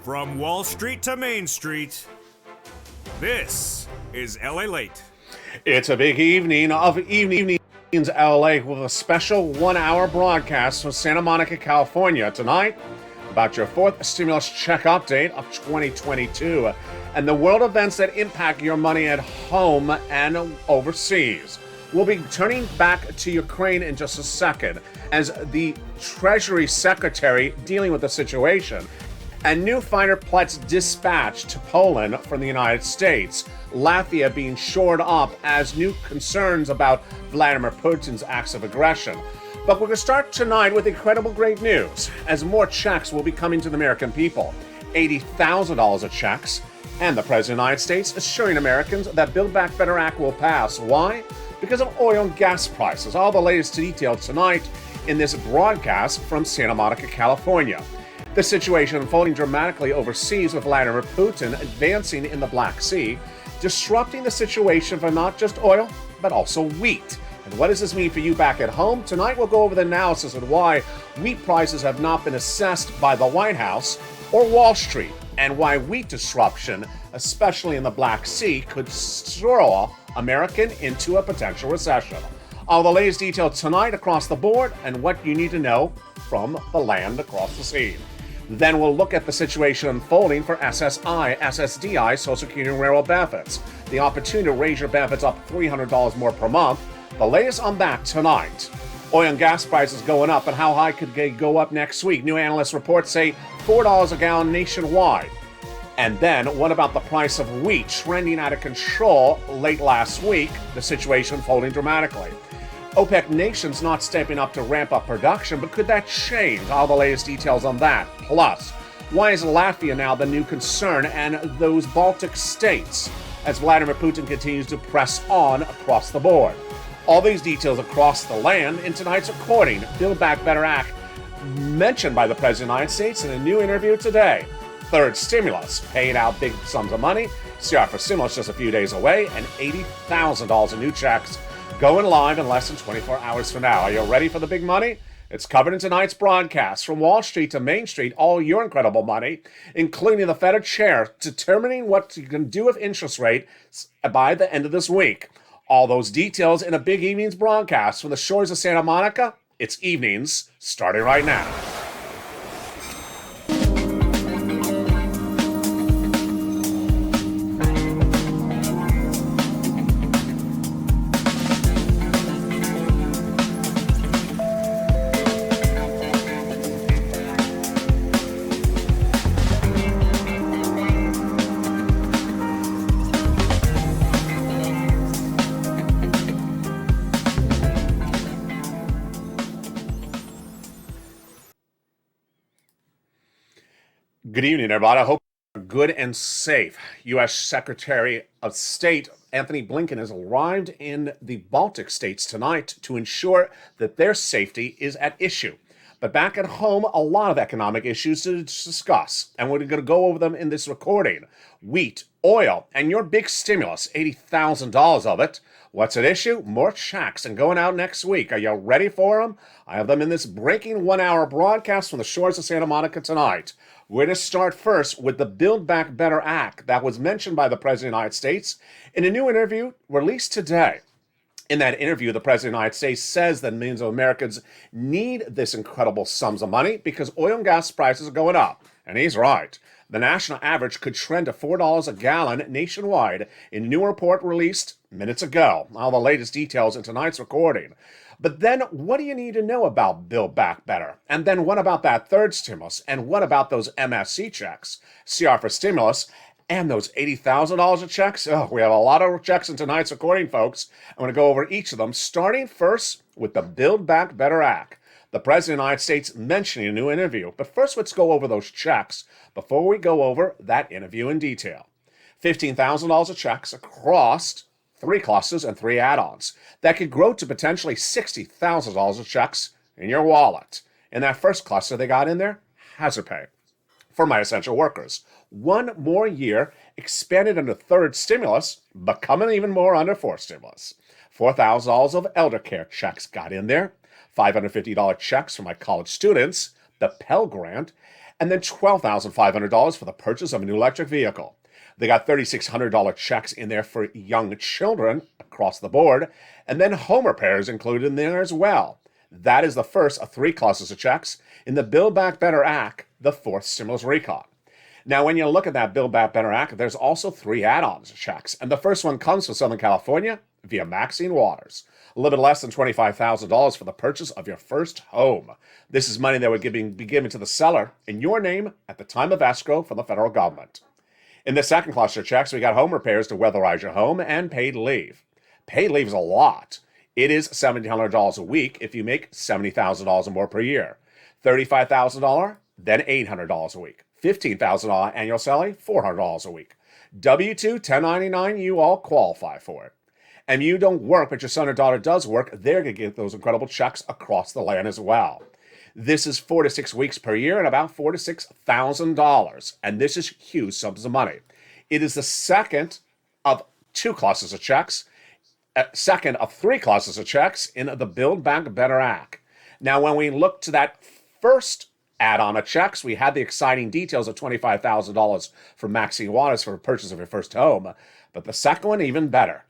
From Wall Street to Main Street, this is LALATE. It's a big evening of evenings LA with a special 1-hour broadcast from Santa Monica, California tonight about your fourth stimulus check update of 2022 and the world events that impact your money at home and overseas. We'll be turning back to Ukraine in just a second as the Treasury Secretary dealing with the situation and new fighter jets dispatched to Poland from the United States, Latvia being shored up as new concerns about Vladimir Putin's acts of aggression. But we're going to start tonight with incredible great news, as more checks will be coming to the American people. $80,000 of checks, and the President of the United States assuring Americans that Build Back Better Act will pass. Why? Because of oil and gas prices. All the latest details tonight in this broadcast from Santa Monica, California. The situation unfolding dramatically overseas with Vladimir Putin advancing in the Black Sea, disrupting the situation for not just oil, but also wheat. And what does this mean for you back at home? Tonight we'll go over the analysis of why wheat prices have not been assessed by the White House or Wall Street, and why wheat disruption, especially in the Black Sea, could throw America into a potential recession. All the latest details tonight across the board and what you need to know from the land across the sea. Then we'll look at the situation unfolding for SSI, SSDI, Social Security and Railroad benefits. The opportunity to raise your benefits up $300 more per month. The latest on that tonight. Oil and gas prices going up, and how high could they go up next week? New analyst reports say $4 a gallon nationwide. And then what about the price of wheat trending out of control late last week? The situation unfolding dramatically. OPEC nations not stepping up to ramp up production, but could that change? All the latest details on that. Plus, why is Latvia now the new concern, and those Baltic states, as Vladimir Putin continues to press on across the board? All these details across the land in tonight's recording. Build Back Better Act mentioned by the President of the United States in a new interview today. Third stimulus, paying out big sums of money. CR for stimulus just a few days away, and $80,000 in new checks going live in less than 24 hours from now. Are you ready for the big money? It's covered in tonight's broadcast. From Wall Street to Main Street, all your incredible money, including the Fed chair, determining what you can do with interest rates by the end of this week. All those details in a big evening's broadcast from the shores of Santa Monica. It's evenings, starting right now. Good evening, everybody. I hope you're good and safe. U.S. Secretary of State Anthony Blinken has arrived in the Baltic states tonight to ensure that their safety is at issue. But back at home, a lot of economic issues to discuss, and we're going to go over them in this recording. Wheat, oil, and your big stimulus, $80,000 of it. What's at issue? More checks and going out next week. Are you ready for them? I have them in this breaking 1-hour broadcast from the shores of Santa Monica tonight. We're going to start first with the Build Back Better Act that was mentioned by the President of the United States in a new interview released today. In that interview, the President of the United States says that millions of Americans need this incredible sums of money because oil and gas prices are going up. And he's right. The national average could trend to $4 a gallon nationwide in a new report released minutes ago. All the latest details in tonight's recording. But then what do you need to know about Build Back Better? And then what about that third stimulus? And what about those MSC checks? CR for stimulus and those $80,000 of checks? Oh, we have a lot of checks in tonight's recording, folks. I'm going to go over each of them, starting first with the Build Back Better Act. The President of the United States mentioning a new interview. But first, let's go over those checks before we go over that interview in detail. $15,000 of checks across 3 clusters and 3 add-ons. That could grow to potentially $60,000 of checks in your wallet. In that first cluster they got in there, hazard pay for my essential workers. 1 more year expanded under third stimulus, becoming even more under fourth stimulus. $4,000 of elder care checks got in there. $550 checks for my college students, the Pell Grant, and then $12,500 for the purchase of a new electric vehicle. They got $3,600 checks in there for young children across the board, and then home repairs included in there as well. That is the first of 3 classes of checks in the Build Back Better Act, the 4th stimulus recon. Now, when you look at that Build Back Better Act, there's also 3 add-ons of checks, and the first one comes from Southern California via Maxine Waters. A little bit less than $25,000 for the purchase of your first home. This is money that would be given to the seller in your name at the time of escrow from the federal government. In the second cluster of checks, we got home repairs to weatherize your home and paid leave. Paid leave is a lot. It is $1,700 a week if you make $70,000 or more per year. $35,000, then $800 a week. $15,000 annual salary, $400 a week. W-2, 1099, you all qualify for it. And you don't work, but your son or daughter does work, they're going to get those incredible checks across the land as well. This is 4 to 6 weeks per year and about $4,000 to $6,000. And this is huge sums of money. It is the second of 2 classes of checks, second of 3 classes of checks in the Build Back Better Act. Now, when we look to that first add-on of checks, we had the exciting details of $25,000 from Maxine Waters for the purchase of your first home. But the second one, even better.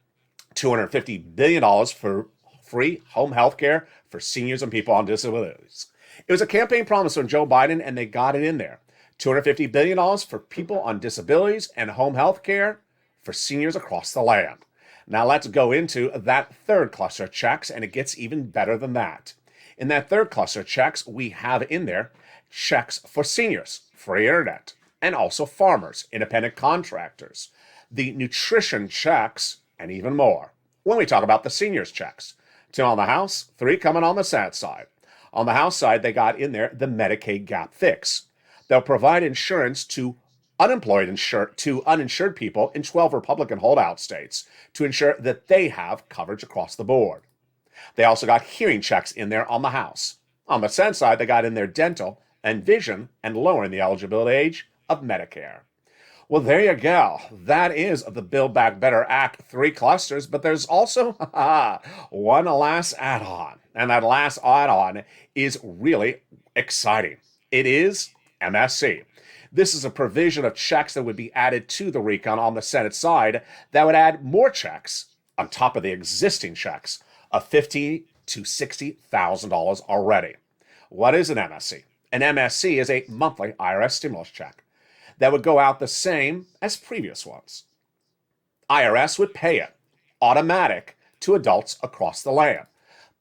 $250 billion for free home health care for seniors and people on disabilities. It was a campaign promise from Joe Biden, and they got it in there. $250 billion for people on disabilities and home health care for seniors across the land. Now let's go into that third cluster of checks, and it gets even better than that. In that third cluster of checks, we have in there checks for seniors, free internet, and also farmers, independent contractors, the nutrition checks, and even more. When we talk about the seniors checks, 2 on the House, 3 coming on the Senate side. On the House side, they got in there the Medicaid gap fix. They'll provide insurance to uninsured people in 12 Republican holdout states to ensure that they have coverage across the board. They also got hearing checks in there on the House. On the Senate side, they got in there dental and vision and lowering the eligibility age of Medicare. Well, there you go. That is the Build Back Better Act 3 clusters, but there's also one last add-on, and that last add-on is really exciting. It is MSC. This is a provision of checks that would be added to the recon on the Senate side that would add more checks on top of the existing checks of $50,000 to $60,000 already. What is an MSC? An MSC is a monthly IRS stimulus check that would go out the same as previous ones. IRS would pay it, automatic, to adults across the land.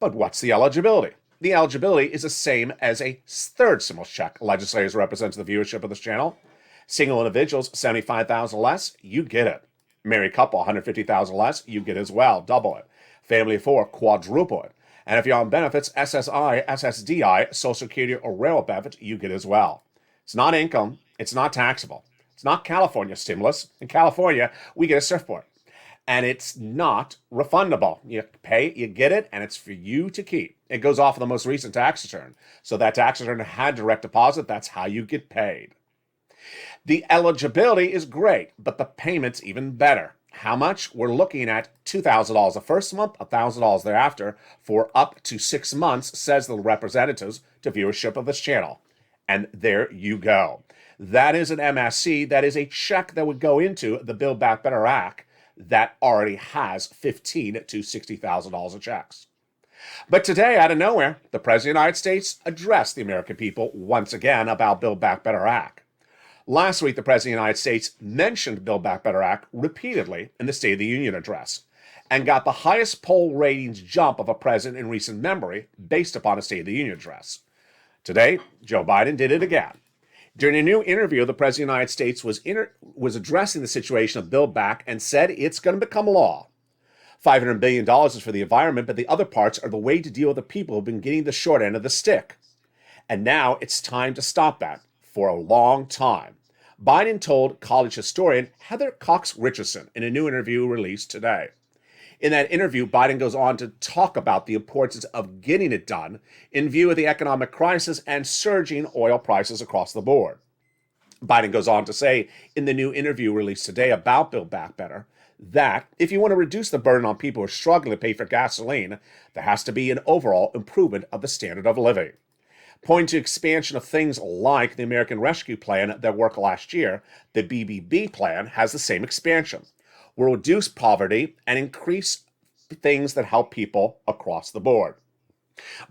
But what's the eligibility? The eligibility is the same as a third stimulus check. Legislators represent the viewership of this channel. Single individuals, $75,000 less, you get it. Married couple, $150,000 less, you get it as well, double it. Family of 4, quadruple it. And if you're on benefits, SSI, SSDI, Social Security, or railroad benefits, you get as well. It's not income. It's not taxable. It's not California stimulus. In California, we get a surfboard. And it's not refundable. You pay, you get it, and it's for you to keep. It goes off of the most recent tax return. So that tax return had direct deposit. That's how you get paid. The eligibility is great, but the payment's even better. How much? We're looking at $2,000 the first month, $1,000 thereafter for up to 6 months, says the representatives to viewership of this channel. And there you go. That is an MSC. That is a check that would go into the Build Back Better Act that already has $15,000 to $60,000 of checks. But today, out of nowhere, the President of the United States addressed the American people once again about Build Back Better Act. Last week, the President of the United States mentioned Build Back Better Act repeatedly in the State of the Union address and got the highest poll ratings jump of a president in recent memory based upon a State of the Union address. Today, Joe Biden did it again. During a new interview, the President of the United States was addressing the situation of Build Back and said it's going to become law. $500 billion is for the environment, but the other parts are the way to deal with the people who've been getting the short end of the stick. And now it's time to stop that for a long time. Biden told college historian Heather Cox Richardson in a new interview released today. In that interview, Biden goes on to talk about the importance of getting it done in view of the economic crisis and surging oil prices across the board. Biden goes on to say in the new interview released today about Build Back Better that if you want to reduce the burden on people who are struggling to pay for gasoline, there has to be an overall improvement of the standard of living. Pointing to expansion of things like the American Rescue Plan that worked last year, the BBB plan has the same expansion. Will reduce poverty and increase things that help people across the board.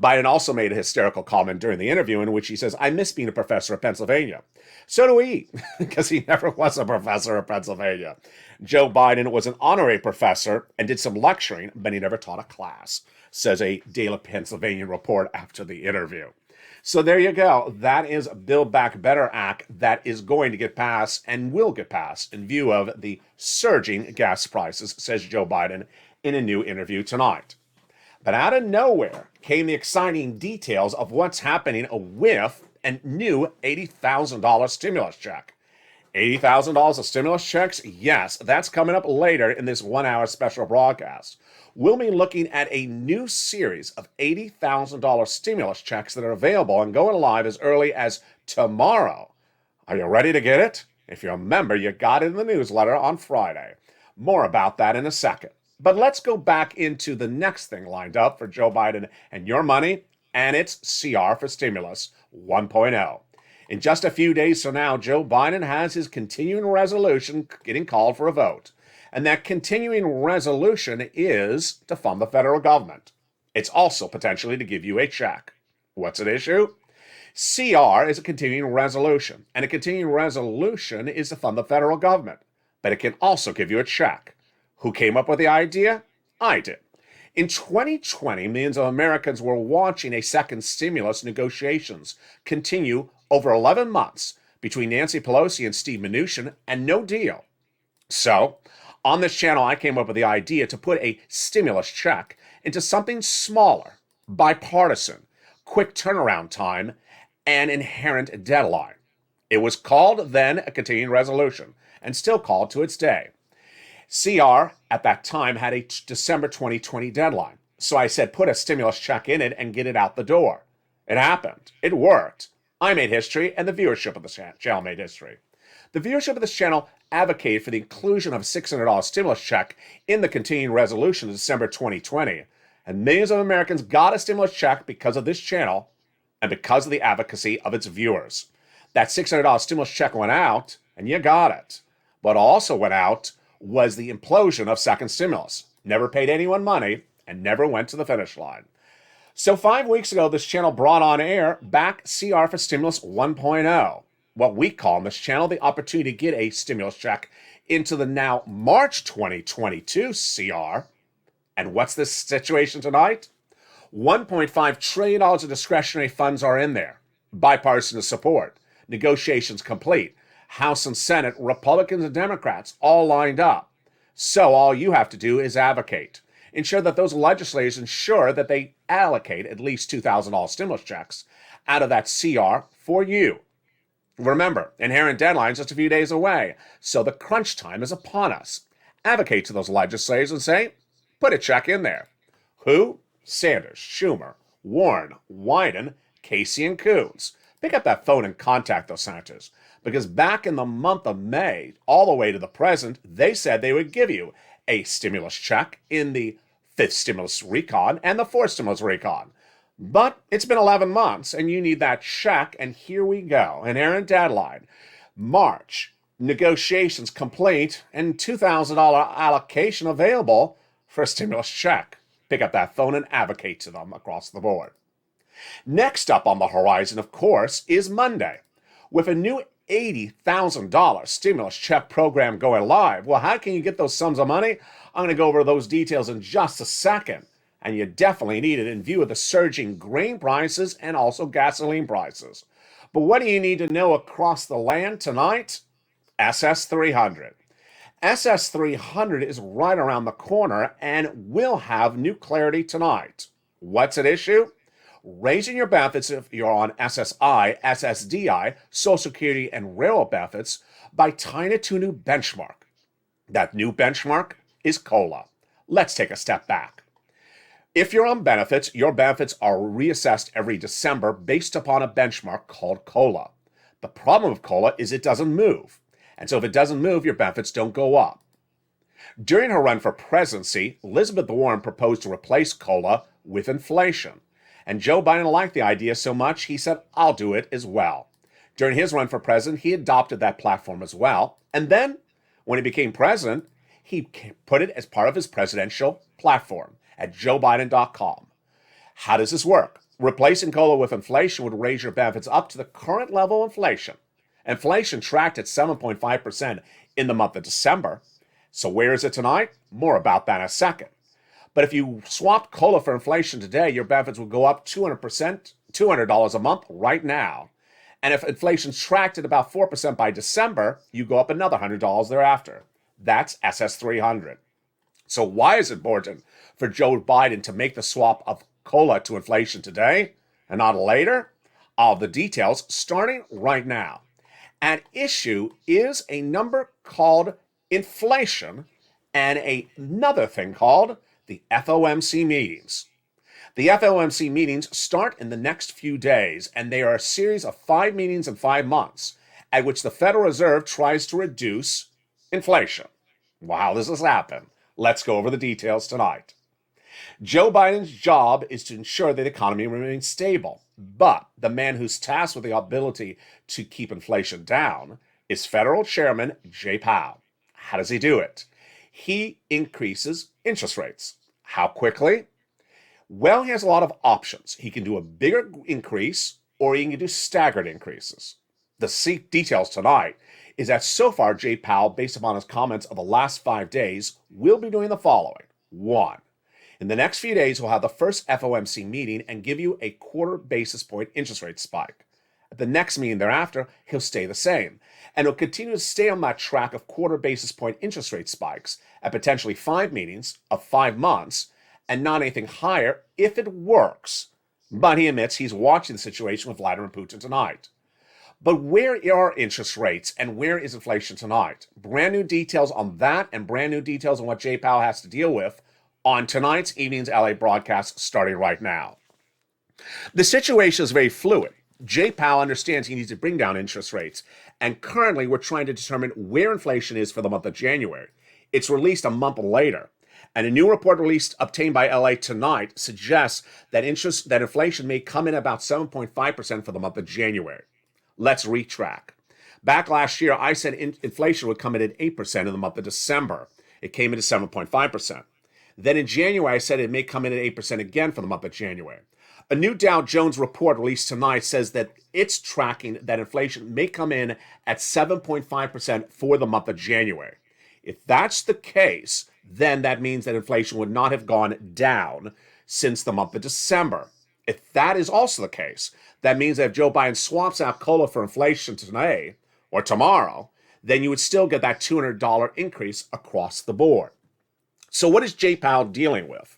Biden also made a hysterical comment during the interview in which he says, I miss being a professor at Pennsylvania. So do we, because he never was a professor at Pennsylvania. Joe Biden was an honorary professor and did some lecturing, but he never taught a class, says a Daily Pennsylvania report after the interview. So there you go. That is Build Back Better Act that is going to get passed and will get passed in view of the surging gas prices, says Joe Biden in a new interview tonight. But out of nowhere came the exciting details of what's happening with a new $80,000 stimulus check. $80,000 of stimulus checks? Yes, that's coming up later in this 1 hour special broadcast. We'll be looking at a new series of $80,000 stimulus checks that are available and going live as early as tomorrow. Are you ready to get it? If you remember, you got it in the newsletter on Friday. More about that in a second. But let's go back into the next thing lined up for Joe Biden and your money, and it's CR for Stimulus 1.0. In just a few days from now, Joe Biden has his continuing resolution getting called for a vote. And that continuing resolution is to fund the federal government. It's also potentially to give you a check. What's at issue? CR is a continuing resolution, and a continuing resolution is to fund the federal government. But it can also give you a check. Who came up with the idea? I did. In 2020, millions of Americans were watching a second stimulus negotiations continue over 11 months between Nancy Pelosi and Steve Mnuchin, and no deal. So, on this channel, I came up with the idea to put a stimulus check into something smaller, bipartisan, quick turnaround time, and inherent deadline. It was called then a continuing resolution, and still called to its day. CR at that time had a December 2020 deadline. So I said, put a stimulus check in it and get it out the door. It happened. It worked. I made history, and the viewership of the channel made history. The viewership of this channel advocated for the inclusion of a $600 stimulus check in the continuing resolution of December 2020. And millions of Americans got a stimulus check because of this channel and because of the advocacy of its viewers. That $600 stimulus check went out, and you got it. What also went out was the implosion of second stimulus. Never paid anyone money and never went to the finish line. So 5 weeks ago, this channel brought on air back CR for Stimulus 1.0. What we call on this channel the opportunity to get a stimulus check into the now March 2022 CR. And what's this situation tonight? $1.5 trillion of discretionary funds are in there. Bipartisan support. Negotiations complete. House and Senate, Republicans and Democrats, all lined up. So all you have to do is advocate. Ensure that those legislators ensure that they allocate at least $2,000 stimulus checks out of that CR for you. Remember, inherent deadline's just a few days away, so the crunch time is upon us. Advocate to those legislators and say, put a check in there. Who? Sanders, Schumer, Warren, Wyden, Casey, and Coons. Pick up that phone and contact those senators. Because back in the month of May, all the way to the present, they said they would give you a stimulus check in the 5th stimulus recon and the 4th stimulus recon. But it's been 11 months, and you need that check, and here we go. Inherent deadline. March. Negotiations complete, and $2,000 allocation available for a stimulus check. Pick up that phone and advocate to them across the board. Next up on the horizon, of course, is Monday. With a new $80,000 stimulus check program going live. Well, how can you get those sums of money? I'm going to go over those details in just a second. And you definitely need it in view of the surging grain prices and also gasoline prices. But what do you need to know across the land tonight? SS300. SS300 is right around the corner and will have new clarity tonight. What's at issue? Raising your benefits if you're on SSI, SSDI, Social Security, and railroad benefits by tying it to a new benchmark. That new benchmark is COLA. Let's take a step back. If you're on benefits, your benefits are reassessed every December based upon a benchmark called COLA. The problem with COLA is it doesn't move. And so if it doesn't move, your benefits don't go up. During her run for presidency, Elizabeth Warren proposed to replace COLA with inflation. And Joe Biden liked the idea so much, he said, I'll do it as well. During his run for president, he adopted that platform as well. And then, when he became president, he put it as part of his presidential platform at joebiden.com. How does this work? Replacing COLA with inflation would raise your benefits up to the current level of inflation. Inflation tracked at 7.5% in the month of December. So where is it tonight? More about that in a second. But if you swapped COLA for inflation today, your benefits would go up 200%, $200 a month right now. And if inflation tracked at about 4% by December, you go up another $100 thereafter. That's SS300. So why is it important for Joe Biden to make the swap of COLA to inflation today and not later? All the details starting right now. At issue is a number called inflation and another thing called the FOMC meetings. The FOMC meetings start in the next few days, and they are a series of 5 meetings in 5 months at which the Federal Reserve tries to reduce inflation. Well, how does this happen? Let's go over the details tonight. Joe Biden's job is to ensure that the economy remains stable, but the man who's tasked with the ability to keep inflation down is Federal Chairman Jay Powell. How does he do it? He increases interest rates. How quickly? Well, he has a lot of options. He can do a bigger increase or he can do staggered increases. The details tonight is that so far, Jay Powell, based upon his comments of the last 5 days, will be doing the following. 1. In the next few days, we'll have the first FOMC meeting and give you a quarter basis point interest rate spike. At the next meeting thereafter, he'll stay the same. And he'll continue to stay on that track of quarter basis point interest rate spikes at potentially 5 meetings of 5 months and not anything higher if it works. But he admits he's watching the situation with Vladimir Putin tonight. But where are interest rates and where is inflation tonight? Brand new details on that and brand new details on what Jay Powell has to deal with on tonight's evening's LA broadcast starting right now. The situation is very fluid. Jay Powell understands he needs to bring down interest rates, and currently we're trying to determine where inflation is for the month of January. It's released a month later, and a new report obtained by LA tonight suggests that inflation may come in about 7.5% for the month of January. Let's retrack. Back last year, I said inflation would come in at 8% in the month of December. It came in at 7.5%. Then in January, I said it may come in at 8% again for the month of January. A new Dow Jones report released tonight says that it's tracking that inflation may come in at 7.5% for the month of January. If that's the case, then that means that inflation would not have gone down since the month of December. If that is also the case, that means that if Joe Biden swaps out COLA for inflation today or tomorrow, then you would still get that $200 increase across the board. So what is Jay Powell dealing with?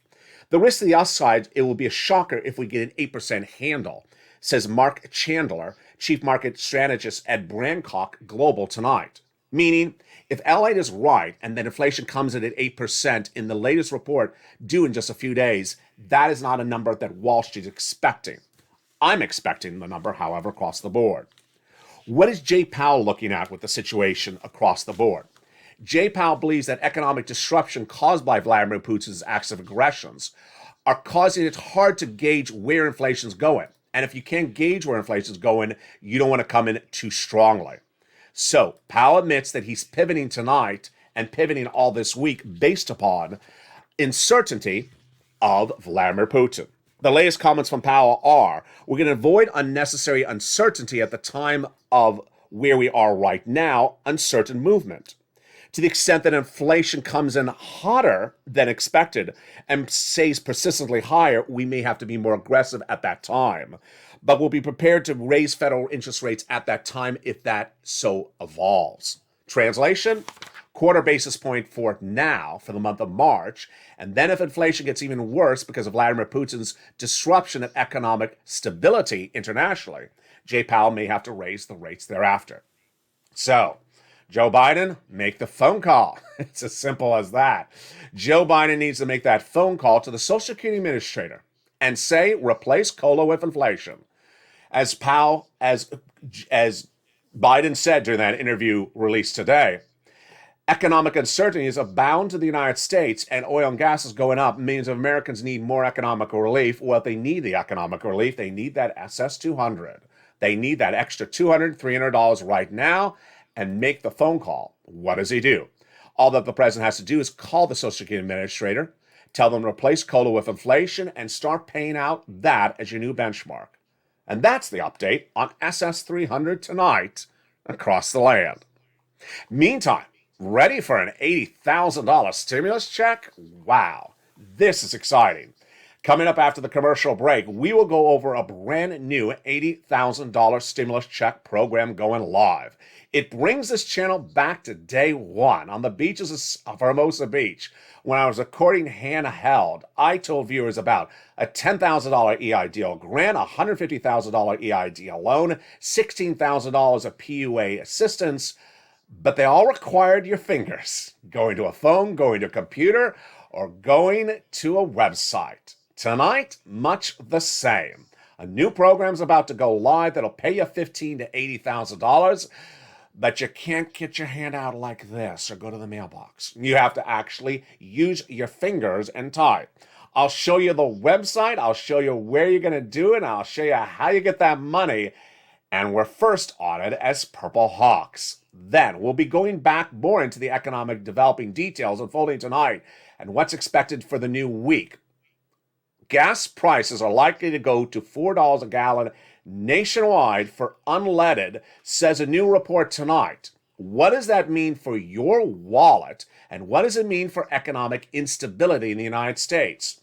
The risk to the upside, it will be a shocker if we get an 8% handle, says Mark Chandler, Chief Market Strategist at Brancock Global tonight. Meaning, if LATE is right and then inflation comes in at 8% in the latest report due in just a few days, that is not a number that Wall Street is expecting. I'm expecting the number, however, across the board. What is Jay Powell looking at with the situation across the board? Jay Powell believes that economic disruption caused by Vladimir Putin's acts of aggressions are causing it hard to gauge where inflation's going. And if you can't gauge where inflation's going, you don't want to come in too strongly. So Powell admits that he's pivoting tonight and pivoting all this week based upon uncertainty of Vladimir Putin. The latest comments from Powell are, we're going to avoid unnecessary uncertainty at the time of where we are right now, uncertain movement. To the extent that inflation comes in hotter than expected and stays persistently higher, we may have to be more aggressive at that time. But we'll be prepared to raise federal interest rates at that time if that so evolves. Translation? Quarter basis point for now for the month of March. And then if inflation gets even worse because of Vladimir Putin's disruption of economic stability internationally, Jay Powell may have to raise the rates thereafter. So, Joe Biden, make the phone call. It's as simple as that. Joe Biden needs to make that phone call to the Social Security Administrator and say, replace COLA with inflation. As Biden said during that interview released today, Economic uncertainties abound in the United States, and oil and gas is going up. It means Americans need more economic relief. Well, if they need the economic relief, they need that SS200. They need that extra $200, $300 right now and make the phone call. What does he do? All that the president has to do is call the Social Security Administrator, tell them to replace COLA with inflation, and start paying out that as your new benchmark. And that's the update on SS300 tonight across the land. Meantime, ready for an $80,000 stimulus check? Wow, this is exciting. Coming up after the commercial break, we will go over a brand new $80,000 stimulus check program going live. It brings this channel back to day one on the beaches of Hermosa Beach. When I was recording handheld, I told viewers about a $10,000 EIDL grant, a $150,000 EIDL loan, $16,000 of PUA assistance, but they all required your fingers, going to a phone, going to a computer, or going to a website. Tonight, much the same. A new program's about to go live that'll pay you $15,000 to $80,000, but you can't get your hand out like this or go to the mailbox. You have to actually use your fingers and type. I'll show you the website, I'll show you where you're going to do it, and I'll show you how you get that money. And we're first on it as Purple Hawks. Then we'll be going back more into the economic developing details unfolding tonight and what's expected for the new week. Gas prices are likely to go to $4 a gallon nationwide for unleaded, says a new report tonight. What does that mean for your wallet, and what does it mean for economic instability in the United States?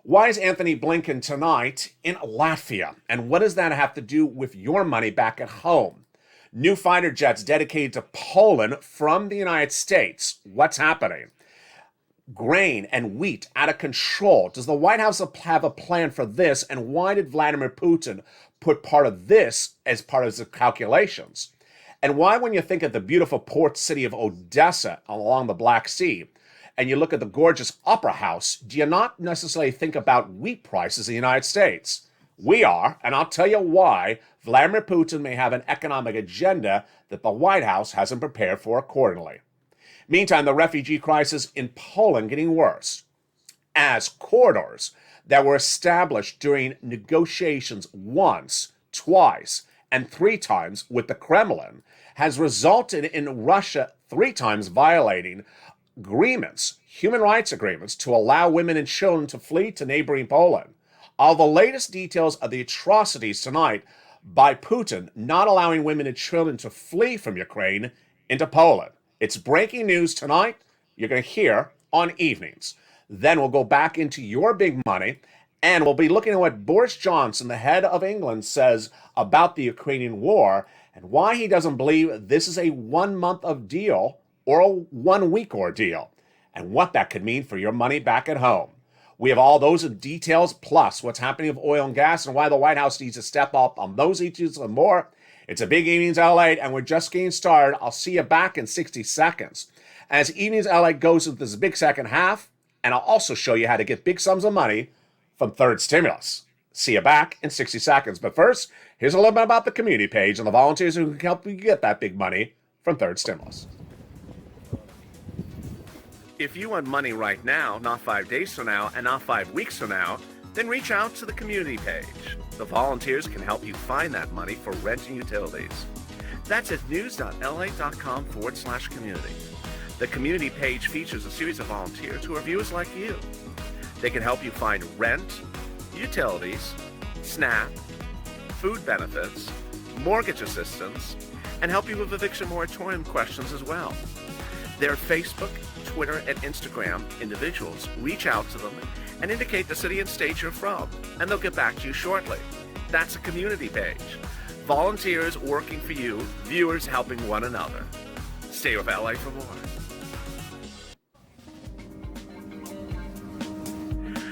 Why is Anthony Blinken tonight in Latvia, and what does that have to do with your money back at home? New fighter jets dedicated to Poland from the United States. What's happening? Grain and wheat out of control. Does the White House have a plan for this? And why did Vladimir Putin put part of this as part of his calculations? And why, when you think of the beautiful port city of Odessa along the Black Sea, and you look at the gorgeous Opera House, do you not necessarily think about wheat prices in the United States? We are, and I'll tell you why Vladimir Putin may have an economic agenda that the White House hasn't prepared for accordingly. Meantime, the refugee crisis in Poland getting worse, as corridors that were established during negotiations once, twice, and 3 times with the Kremlin has resulted in Russia 3 times violating agreements, human rights agreements, to allow women and children to flee to neighboring Poland. All the latest details of the atrocities tonight by Putin not allowing women and children to flee from Ukraine into Poland. It's breaking news tonight. You're going to hear on evenings. Then we'll go back into your big money, and we'll be looking at what Boris Johnson, the head of England, says about the Ukrainian war and why he doesn't believe this is a 1 month of deal or a 1 week ordeal, and what that could mean for your money back at home. We have all those details, plus what's happening with oil and gas and why the White House needs to step up on those issues and more. It's a big Evenings LALATE, and we're just getting started. I'll see you back in 60 seconds. As Evenings LALATE goes into this big second half, and I'll also show you how to get big sums of money from third stimulus. See you back in 60 seconds. But first, here's a little bit about the community page and the volunteers who can help you get that big money from third stimulus. If you want money right now, not 5 days from now, and not 5 weeks from now, then reach out to the community page. The volunteers can help you find that money for rent and utilities. That's at news.la.com/community. The community page features a series of volunteers who are viewers like you. They can help you find rent, utilities, SNAP, food benefits, mortgage assistance, and help you with eviction moratorium questions as well. Their Facebook, Twitter, and Instagram individuals reach out to them and indicate the city and state you're from, and they'll get back to you shortly. That's a community page. Volunteers working for you, viewers helping one another. Stay with LA for more.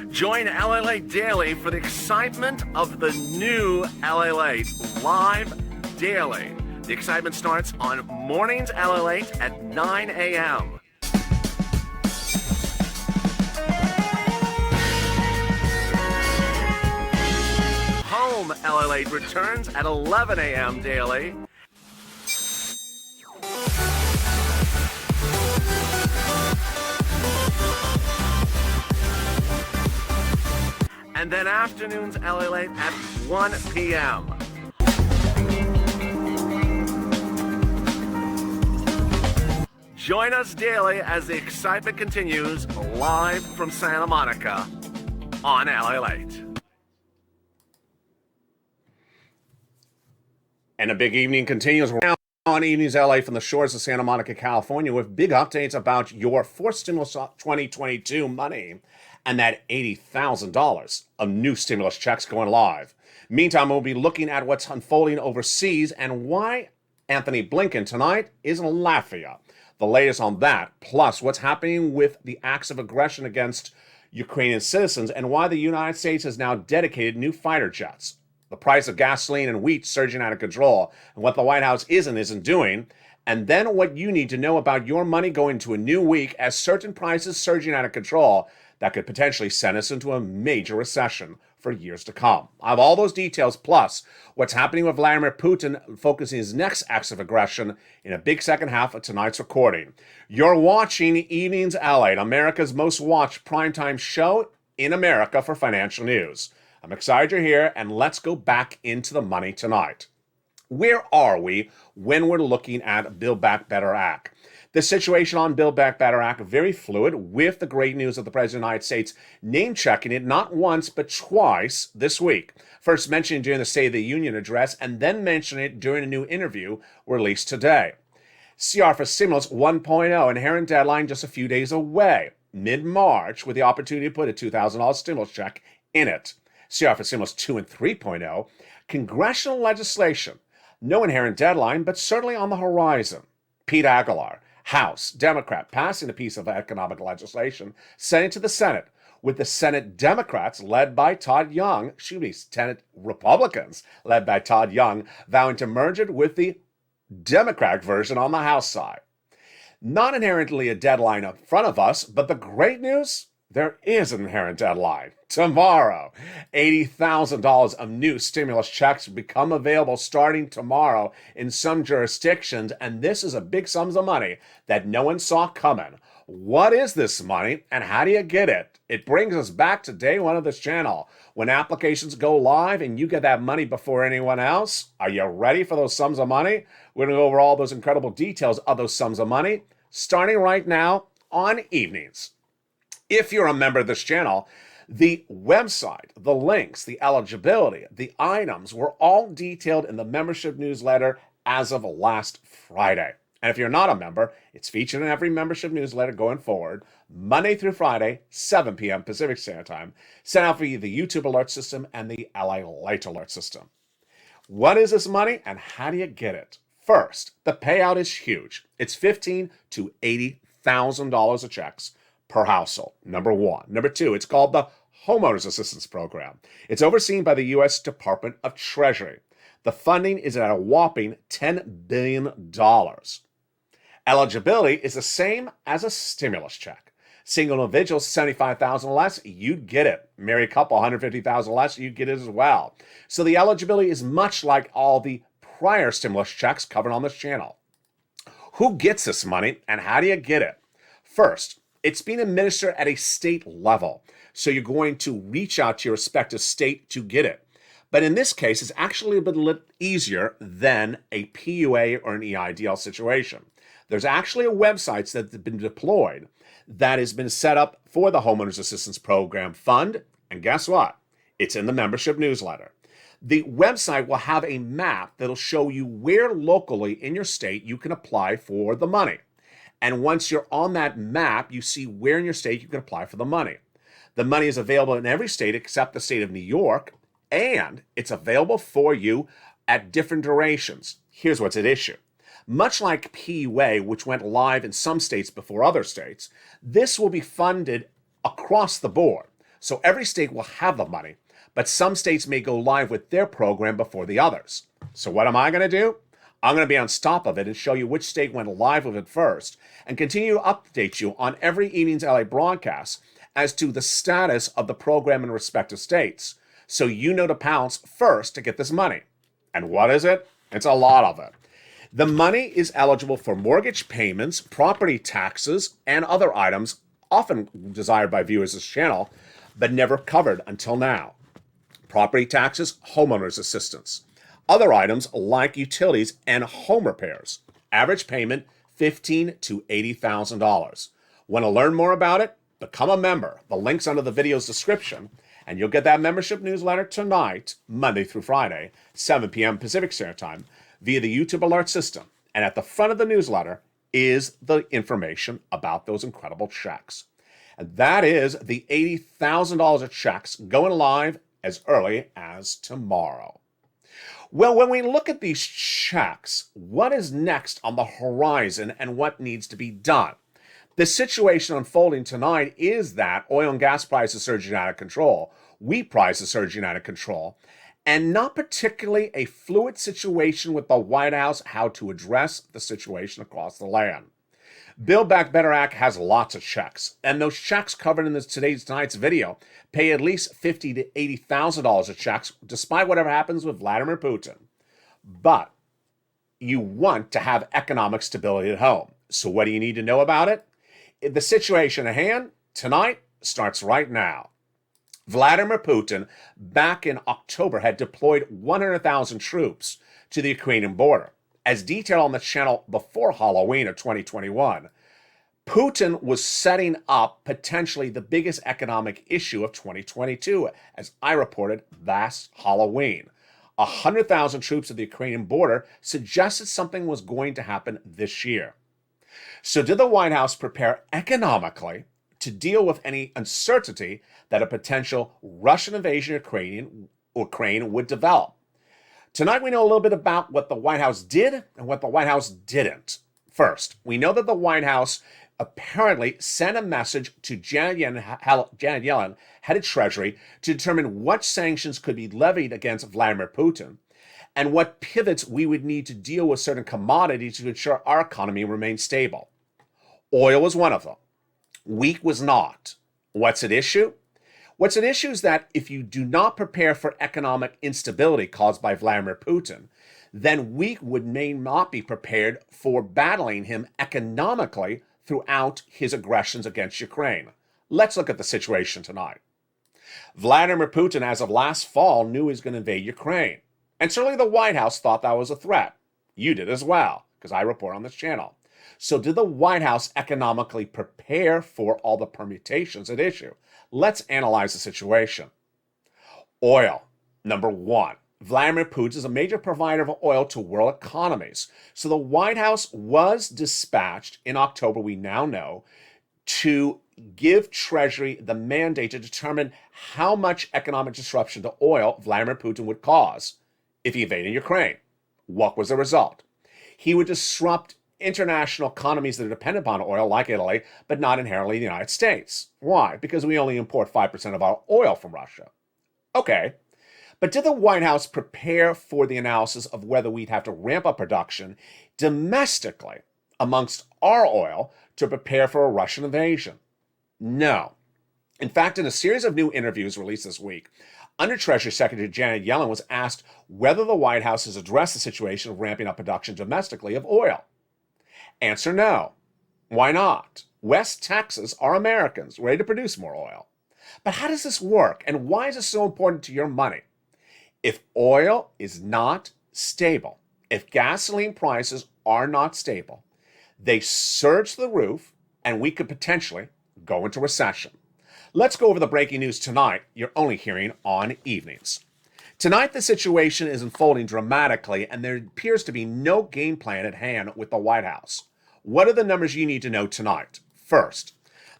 Join LALATE Daily for the excitement of the new LALATE live daily. The excitement starts on mornings LALATE at 9 a.m. Home LALATE returns at 11 a.m. daily. and then afternoons LALATE at 1 p.m. Join us daily as the excitement continues live from Santa Monica on LALATE. And a big evening continues on Evenings LA from the shores of Santa Monica, California, with big updates about your fourth stimulus 2022 money and that $80,000 of new stimulus checks going live. Meantime, we'll be looking at what's unfolding overseas and why Anthony Blinken tonight is in Latvia. The latest on that, plus what's happening with the acts of aggression against Ukrainian citizens and why the United States has now dedicated new fighter jets. The price of gasoline and wheat surging out of control and what the White House isn't doing. And then what you need to know about your money going into a new week as certain prices surging out of control that could potentially send us into a major recession for years to come. I have all those details, plus what's happening with Vladimir Putin focusing his next acts of aggression in a big second half of tonight's recording. You're watching Evenings LA, America's most watched primetime show in America for financial news. I'm excited you're here, and let's go back into the money tonight. Where are we when we're looking at Build Back Better Act? The situation on Build Back Better Act very fluid, with the great news of the President of the United States name-checking it not once but twice this week. First mentioned during the State of the Union address, and then mentioned it during a new interview released today. CR for Stimulus 1.0, inherent deadline just a few days away, mid-March, with the opportunity to put a $2,000 stimulus check in it. CR for Stimulus 2 and 3.0, congressional legislation, no inherent deadline, but certainly on the horizon. Pete Aguilar, House, Democrat, passing a piece of economic legislation, sent it to the Senate, with the Senate Democrats, led by Todd Young, Senate Republicans, led by Todd Young, vowing to merge it with the Democratic version on the House side. Not inherently a deadline in front of us, but the great news? There is an inherent deadline. Tomorrow, $80,000 of new stimulus checks become available starting tomorrow in some jurisdictions, and this is a big sums of money that no one saw coming. What is this money, and how do you get it? It brings us back to day one of this channel, when applications go live and you get that money before anyone else. Are you ready for those sums of money? We're going to go over all those incredible details of those sums of money, starting right now on Evenings. If you're a member of this channel, the website, the links, the eligibility, the items were all detailed in the membership newsletter as of last Friday. And if you're not a member, it's featured in every membership newsletter going forward, Monday through Friday, 7 p.m. Pacific Standard Time, sent out via the YouTube alert system and the LALATE alert system. What is this money and how do you get it? First, the payout is huge. It's $15,000 to $80,000 of checks per household, number one. Number two, it's called the Homeowners Assistance Program. It's overseen by the U.S. Department of Treasury. The funding is at a whopping $10 billion. Eligibility is the same as a stimulus check. Single individuals, $75,000 less, you'd get it. Married couple, $150,000 less, you'd get it as well. So the eligibility is much like all the prior stimulus checks covered on this channel. Who gets this money and how do you get it? First, it's being administered at a state level, so you're going to reach out to your respective state to get it. But in this case, it's actually a bit easier than a PUA or an EIDL situation. There's actually a website that's been deployed that has been set up for the Homeowners Assistance Program Fund, and guess what? It's in the membership newsletter. The website will have a map that'll show you where locally in your state you can apply for the money. And once you're on that map, you see where in your state you can apply for the money. The money is available in every state except the state of New York, and it's available for you at different durations. Here's what's at issue. Much like PUA, which went live in some states before other states, this will be funded across the board. So every state will have the money, but some states may go live with their program before the others. So what am I going to do? I'm going to be on top of it and show you which state went live with it first, and continue to update you on every Evenings LA broadcast as to the status of the program in respective states, so you know to pounce first to get this money. And what is it? It's a lot of it. The money is eligible for mortgage payments, property taxes, and other items often desired by viewers of this channel, but never covered until now. property taxes, homeowners assistance. Other items like utilities and home repairs. Average payment $15,000 to $80,000. Want to learn more about it? Become a member. The link's under the video's description, and you'll get that membership newsletter tonight, Monday through Friday, 7 p.m. Pacific Standard Time, via the YouTube alert system. And at the front of the newsletter is the information about those incredible checks. And that is the $80,000 of checks going live as early as tomorrow. Well, when we look at these checks, what is next on the horizon and what needs to be done? The situation unfolding tonight is that oil and gas prices surging out of control, wheat prices surging out of control, and not particularly a fluid situation with the White House how to address the situation across the land. Build Back Better Act has lots of checks, and those checks covered in tonight's video pay at least $50,000 to $80,000 of checks, despite whatever happens with Vladimir Putin. But you want to have economic stability at home. So what do you need to know about it? The situation at hand tonight starts right now. Vladimir Putin, back in October, had deployed 100,000 troops to the Ukrainian border. As detailed on the channel before Halloween of 2021, Putin was setting up potentially the biggest economic issue of 2022, as I reported last Halloween. 100,000 troops at the Ukrainian border suggested something was going to happen this year. So did the White House prepare economically to deal with any uncertainty that a potential Russian invasion of Ukraine would develop? Tonight, we know a little bit about what the White House did and what the White House didn't. First, we know that the White House apparently sent a message to Janet Yellen, head of Treasury, to determine what sanctions could be levied against Vladimir Putin and what pivots we would need to deal with certain commodities to ensure our economy remains stable. Oil was one of them. Wheat was not. What's at issue? What's at issue is that if you do not prepare for economic instability caused by Vladimir Putin, then we may not be prepared for battling him economically throughout his aggressions against Ukraine. Let's look at the situation tonight. Vladimir Putin, as of last fall, knew he was going to invade Ukraine. And certainly the White House thought that was a threat. You did as well, because I report on this channel. So did the White House economically prepare for all the permutations at issue? Let's analyze the situation. Oil, number one. Vladimir Putin is a major provider of oil to world economies. So the White House was dispatched in October, we now know, to give Treasury the mandate to determine how much economic disruption to oil Vladimir Putin would cause if he invaded Ukraine. What was the result? He would disrupt international economies that are dependent upon oil, like Italy, but not inherently the United States. Why? Because we only import 5% of our oil from Russia. Okay, but did the White House prepare for the analysis of whether we'd have to ramp up production domestically amongst our oil to prepare for a Russian invasion? No. In fact, in a series of new interviews released this week, Under Treasury Secretary Janet Yellen was asked whether the White House has addressed the situation of ramping up production domestically of oil. Answer no. Why not? West Texas are Americans ready to produce more oil. But how does this work, and why is this so important to your money? If oil is not stable, if gasoline prices are not stable, they surge to the roof, and we could potentially go into recession. Let's go over the breaking news tonight you're only hearing on evenings. Tonight, the situation is unfolding dramatically, and there appears to be no game plan at hand with the White House. What are the numbers you need to know tonight? First,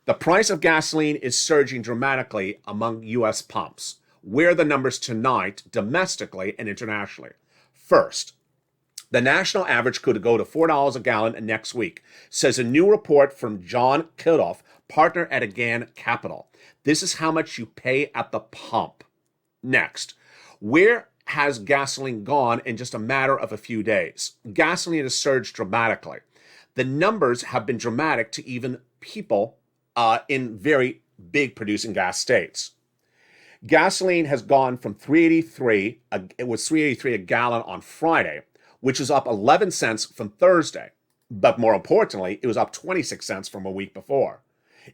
the price of gasoline is surging dramatically among U.S. pumps. Where are the numbers tonight, domestically and internationally? First, the national average could go to $4 a gallon next week, says a new report from John Kildoff, partner at Again Capital. This is how much you pay at the pump. Next, where has gasoline gone in just a matter of a few days? Gasoline has surged dramatically. The numbers have been dramatic to even people in very big producing gas states. Gasoline has gone from $3.83, it was $3.83 a gallon on Friday, which is up 11 cents from Thursday. But more importantly, it was up 26 cents from a week before.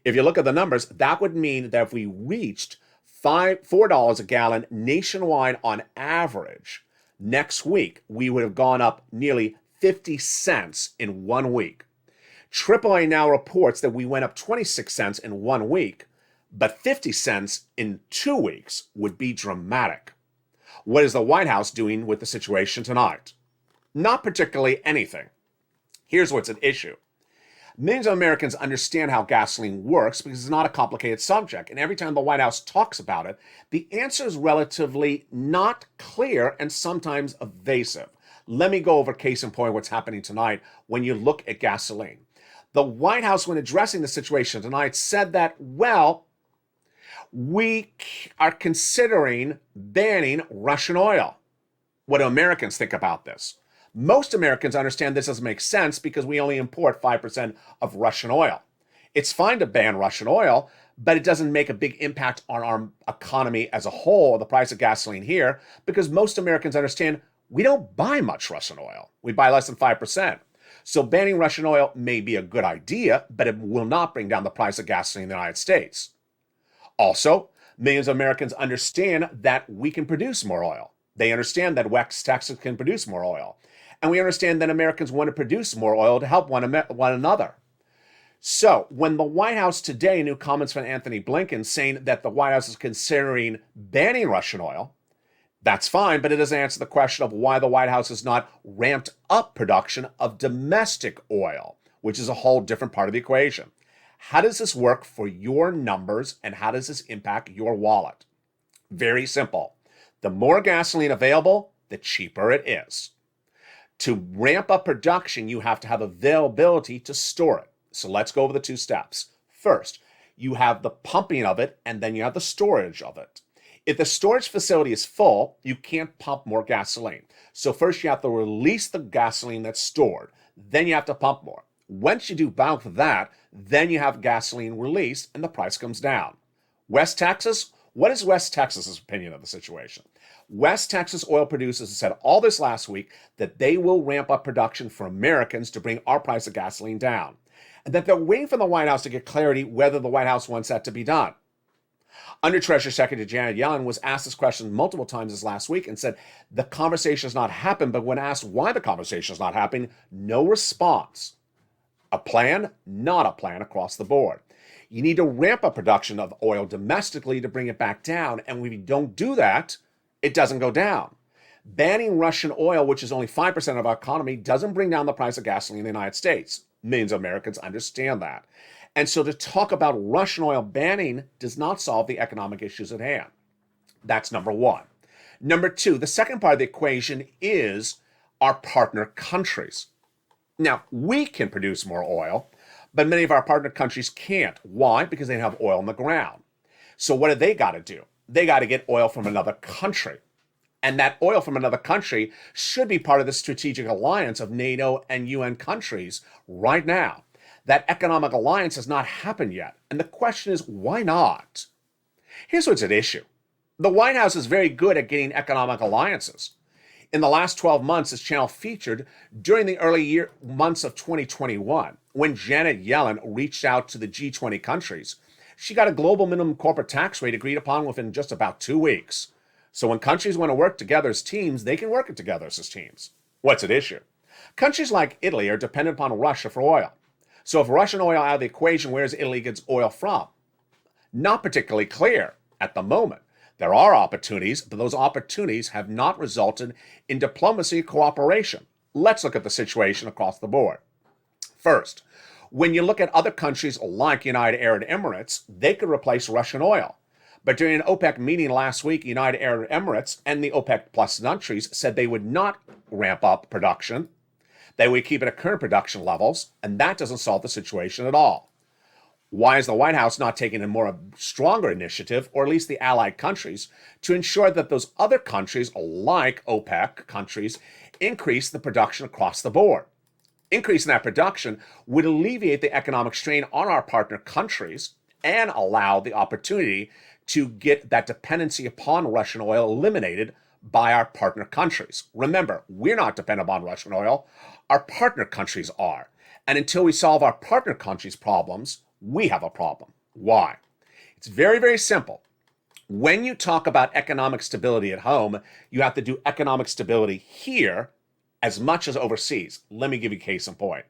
If you look at the numbers, that would mean that if we reached $4 a gallon nationwide on average, next week we would have gone up nearly 50 cents in 1 week. AAA now reports that we went up 26 cents in 1 week, but 50 cents in 2 weeks would be dramatic. What is the White House doing with the situation tonight? Not particularly anything. Here's what's at issue. Millions of Americans understand how gasoline works because it's not a complicated subject, and every time the White House talks about it, the answer is relatively not clear and sometimes evasive. Let me go over case in point what's happening tonight when you look at gasoline. The White House, when addressing the situation tonight, said that, well, we are considering banning Russian oil. What do Americans think about this? Most Americans understand this doesn't make sense because we only import 5% of Russian oil. It's fine to ban Russian oil, but it doesn't make a big impact on our economy as a whole, the price of gasoline here, because most Americans understand we don't buy much Russian oil. We buy less than 5%. So banning Russian oil may be a good idea, but it will not bring down the price of gasoline in the United States. Also, millions of Americans understand that we can produce more oil. They understand that West Texas can produce more oil. And we understand that Americans want to produce more oil to help one another. So when the White House today, new comments from Anthony Blinken saying that the White House is considering banning Russian oil, that's fine, but it doesn't answer the question of why the White House has not ramped up production of domestic oil, which is a whole different part of the equation. How does this work for your numbers and how does this impact your wallet? Very simple. The more gasoline available, the cheaper it is. To ramp up production, you have to have availability to store it. So let's go over the 2 steps. First, you have the pumping of it, and then you have the storage of it. If the storage facility is full, you can't pump more gasoline. So first you have to release the gasoline that's stored. Then you have to pump more. Once you do both of that, then you have gasoline released and the price comes down. West Texas, what is West Texas's opinion of the situation? West Texas oil producers have said all this last week that they will ramp up production for Americans to bring our price of gasoline down, and that they're waiting for the White House to get clarity whether the White House wants that to be done. Under Treasury Secretary Janet Yellen was asked this question multiple times this last week and said the conversation has not happened, but when asked why the conversation is not happening, no response. A plan? Not a plan across the board. You need to ramp up production of oil domestically to bring it back down, and when you don't do that, it doesn't go down. Banning Russian oil, which is only 5% of our economy, doesn't bring down the price of gasoline in the United States. Millions of Americans understand that. And so to talk about Russian oil banning does not solve the economic issues at hand. That's number one. Number two, the second part of the equation is our partner countries. Now, we can produce more oil, but many of our partner countries can't. Why? Because they don't have oil in the ground. So what do they got to do? They got to get oil from another country. And that oil from another country should be part of the strategic alliance of NATO and UN countries right now. That economic alliance has not happened yet. And the question is, why not? Here's what's at issue. The White House is very good at getting economic alliances. In the last 12 months, this channel featured during the early months of 2021, when Janet Yellen reached out to the G20 countries. She got a global minimum corporate tax rate agreed upon within just about 2 weeks. So when countries want to work together as teams, they can work it together as teams. What's at issue? Countries like Italy are dependent upon Russia for oil. So if Russian oil out of the equation, where does Italy get oil from? Not particularly clear at the moment. There are opportunities, but those opportunities have not resulted in diplomacy cooperation. Let's look at the situation across the board. First, when you look at other countries like United Arab Emirates, they could replace Russian oil. But during an OPEC meeting last week, United Arab Emirates and the OPEC Plus countries said they would not ramp up production. They would keep it at current production levels, and that doesn't solve the situation at all. Why is the White House not taking a more stronger initiative, or at least the allied countries, to ensure that those other countries, like OPEC countries, increase the production across the board? Increasing that production would alleviate the economic strain on our partner countries and allow the opportunity to get that dependency upon Russian oil eliminated by our partner countries. Remember, we're not dependent on Russian oil. Our partner countries are. And until we solve our partner countries' problems, we have a problem. Why? It's very, very simple. When you talk about economic stability at home, you have to do economic stability here as much as overseas. Let me give you a case in point.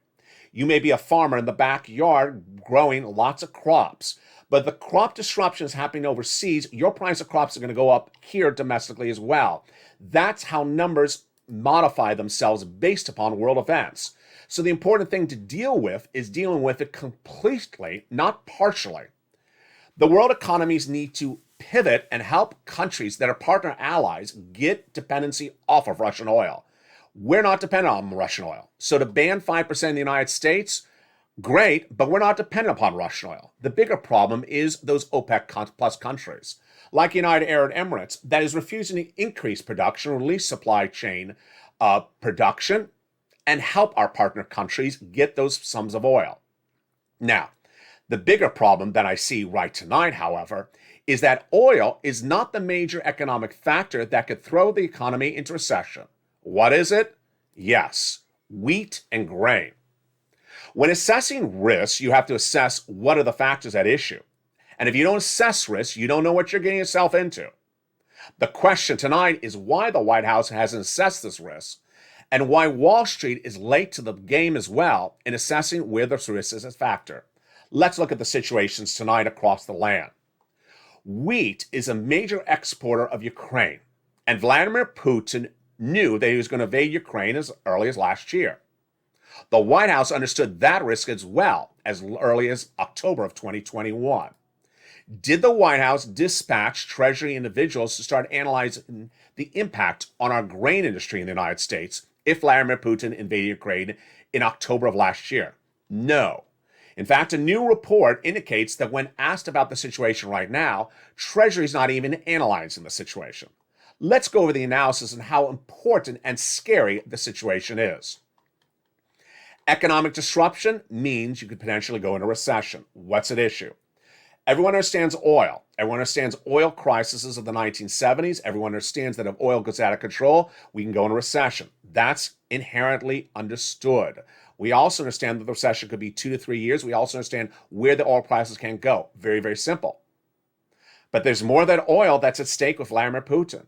You may be a farmer in the backyard growing lots of crops, but the crop disruption is happening overseas. Your price of crops are going to go up here domestically as well. That's how numbers modify themselves based upon world events. So the important thing to deal with is dealing with it completely, not partially. The world economies need to pivot and help countries that are partner allies get dependency off of Russian oil. We're not dependent on Russian oil. So to ban 5% in the United States, great, but we're not dependent upon Russian oil. The bigger problem is those OPEC plus countries, like United Arab Emirates, that is refusing to increase production, release supply chain production, and help our partner countries get those sums of oil. Now, the bigger problem that I see right tonight, however, is that oil is not the major economic factor that could throw the economy into recession. What is it? Yes, wheat and grain. When assessing risks, you have to assess what are the factors at issue. And if you don't assess risk, you don't know what you're getting yourself into. The question tonight is why the White House hasn't assessed this risk and why Wall Street is late to the game as well in assessing where this risk is a factor. Let's look at the situations tonight across the land. Wheat is a major exporter of Ukraine, and Vladimir Putin knew that he was going to invade Ukraine as early as last year. The White House understood that risk as well as early as October of 2021. Did the White House dispatch Treasury individuals to start analyzing the impact on our grain industry in the United States if Vladimir Putin invaded Ukraine in October of last year? No. In fact, a new report indicates that when asked about the situation right now, Treasury is not even analyzing the situation. Let's go over the analysis and how important and scary the situation is. Economic disruption means you could potentially go into recession. What's at issue? Everyone understands oil. Everyone understands oil crises of the 1970s. Everyone understands that if oil goes out of control, we can go into recession. That's inherently understood. We also understand that the recession could be 2 to 3 years. We also understand where the oil prices can go. Very, very simple. But there's more than oil that's at stake with Vladimir Putin.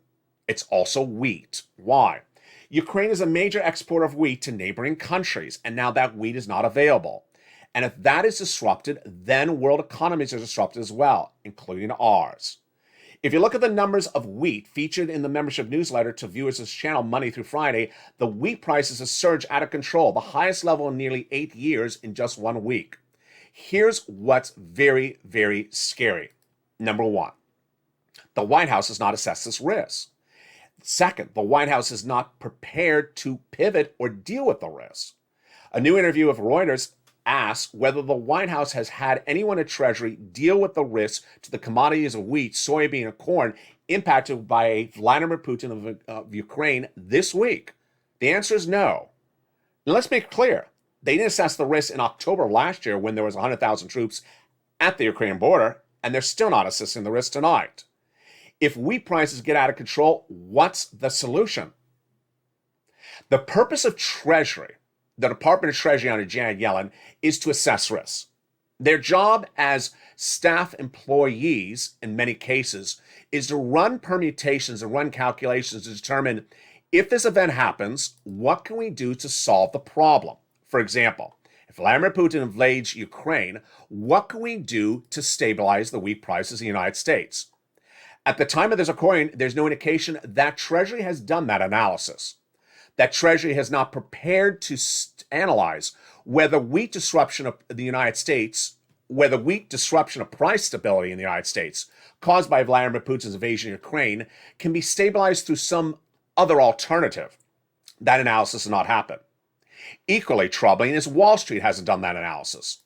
It's also wheat. Why? Ukraine is a major exporter of wheat to neighboring countries, and now that wheat is not available. And if that is disrupted, then world economies are disrupted as well, including ours. If you look at the numbers of wheat featured in the membership newsletter to viewers of this channel Monday through Friday, the wheat prices have surged out of control, the highest level in nearly 8 years in just 1 week. Here's what's very, very scary. Number one, the White House has not assessed this risk. Second, the White House is not prepared to pivot or deal with the risk. A new interview with Reuters asks whether the White House has had anyone at Treasury deal with the risk to the commodities of wheat, soybean, and corn impacted by Vladimir Putin of Ukraine this week. The answer is no. Now let's make it clear. They didn't assess the risk in October of last year when there was 100,000 troops at the Ukrainian border, and they're still not assessing the risk tonight. If wheat prices get out of control, what's the solution? The purpose of Treasury, the Department of Treasury under Janet Yellen, is to assess risks. Their job as staff employees, in many cases, is to run permutations and run calculations to determine if this event happens, what can we do to solve the problem? For example, if Vladimir Putin invades Ukraine, what can we do to stabilize the wheat prices in the United States? At the time of this recording, there's no indication that Treasury has done that analysis. That Treasury has not prepared to analyze whether wheat disruption of the United States, whether wheat disruption of price stability in the United States caused by Vladimir Putin's invasion of Ukraine can be stabilized through some other alternative. That analysis has not happened. Equally troubling is Wall Street hasn't done that analysis.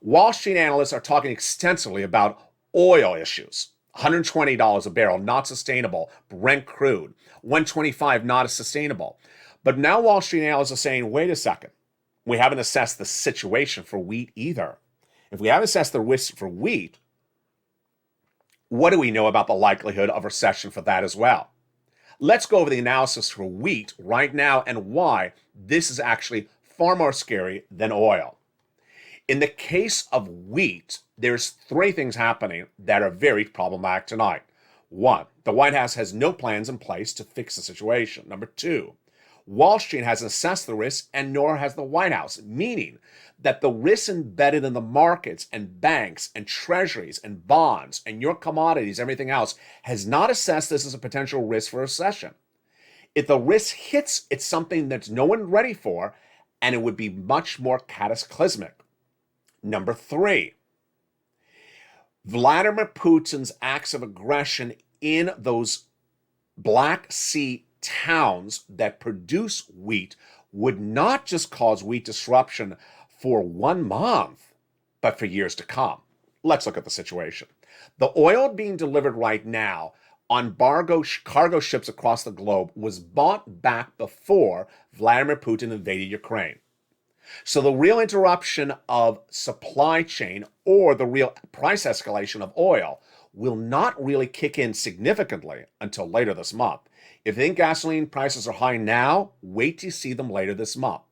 Wall Street analysts are talking extensively about oil issues. $120 a barrel, not sustainable. Brent crude, $125, not as sustainable. But now Wall Street analysts are saying, wait a second, we haven't assessed the situation for wheat either. If we haven't assessed the risk for wheat, what do we know about the likelihood of recession for that as well? Let's go over the analysis for wheat right now and why this is actually far more scary than oil. In the case of wheat, there's 3 things happening that are very problematic tonight. One, the White House has no plans in place to fix the situation. Number two, Wall Street hasn't assessed the risk, and nor has the White House, meaning that the risks embedded in the markets and banks and treasuries and bonds and your commodities, everything else, has not assessed this as a potential risk for a recession. If the risk hits, it's something that's no one ready for, and it would be much more cataclysmic. Number three, Vladimir Putin's acts of aggression in those Black Sea towns that produce wheat would not just cause wheat disruption for 1 month, but for years to come. Let's look at the situation. The oil being delivered right now on cargo ships across the globe was bought back before Vladimir Putin invaded Ukraine. So the real interruption of supply chain or the real price escalation of oil will not really kick in significantly until later this month. If you think gasoline prices are high now, wait till you see them later this month.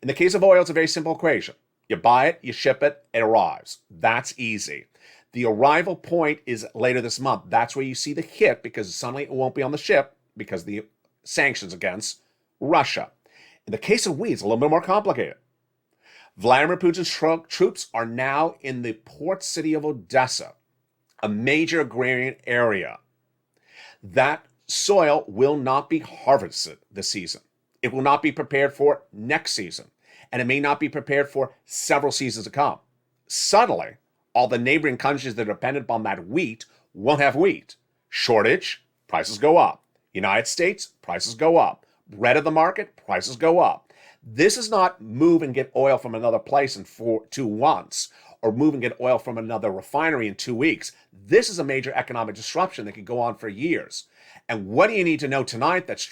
In the case of oil, it's a very simple equation. You buy it, you ship it, it arrives. That's easy. The arrival point is later this month. That's where you see the hit, because suddenly it won't be on the ship because of the sanctions against Russia. In the case of wheat, it's a little bit more complicated. Vladimir Putin's troops are now in the port city of Odessa, a major agrarian area. That soil will not be harvested this season. It will not be prepared for next season, and it may not be prepared for several seasons to come. Suddenly, all the neighboring countries that are dependent upon that wheat won't have wheat. Shortage, prices go up. United States, prices go up. Bread of the market, prices go up. This is not move and get oil from another place in 2 months, or move and get oil from another refinery in 2 weeks. This is a major economic disruption that could go on for years. And what do you need to know tonight that's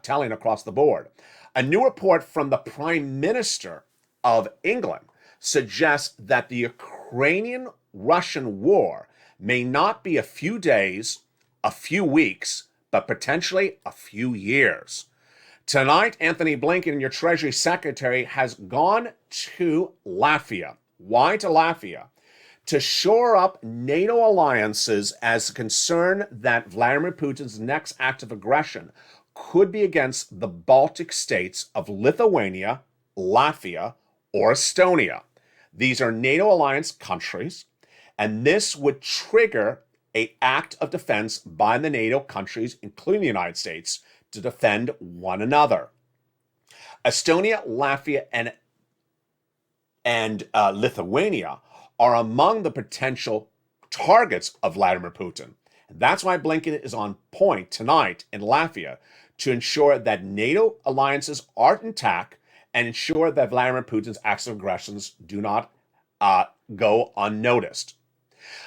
telling across the board? A new report from the Prime Minister of England suggests that the Ukrainian-Russian war may not be a few days, a few weeks, but potentially a few years. Tonight, Anthony Blinken, your Treasury Secretary, has gone to Latvia. Why to Latvia? To shore up NATO alliances as a concern that Vladimir Putin's next act of aggression could be against the Baltic states of Lithuania, Latvia, or Estonia. These are NATO alliance countries, and this would trigger an act of defense by the NATO countries, including the United States, to defend one another. Estonia, Latvia, and Lithuania are among the potential targets of Vladimir Putin. That's why Blinken is on point tonight in Latvia to ensure that NATO alliances are intact and ensure that Vladimir Putin's acts of aggressions do not go unnoticed.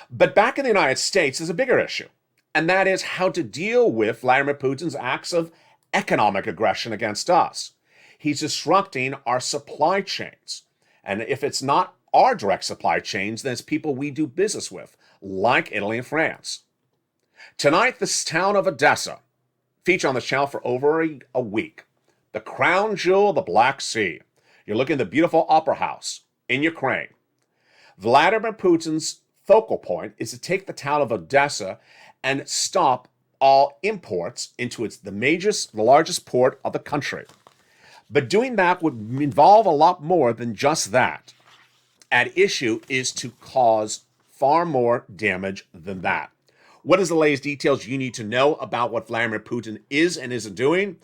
But back in the United States, there's a bigger issue, and that is how to deal with Vladimir Putin's acts of economic aggression against us. He's disrupting our supply chains. And if it's not our direct supply chains, then it's people we do business with, like Italy and France. Tonight, this town of Odessa featured on the channel for over a week. The crown jewel of the Black Sea. You're looking at the beautiful opera house in Ukraine. Vladimir Putin's focal point is to take the town of Odessa and stop all imports into the largest port of the country. But doing that would involve a lot more than just that. At issue is to cause far more damage than that. What is the latest details you need to know about what Vladimir Putin is and isn't doing?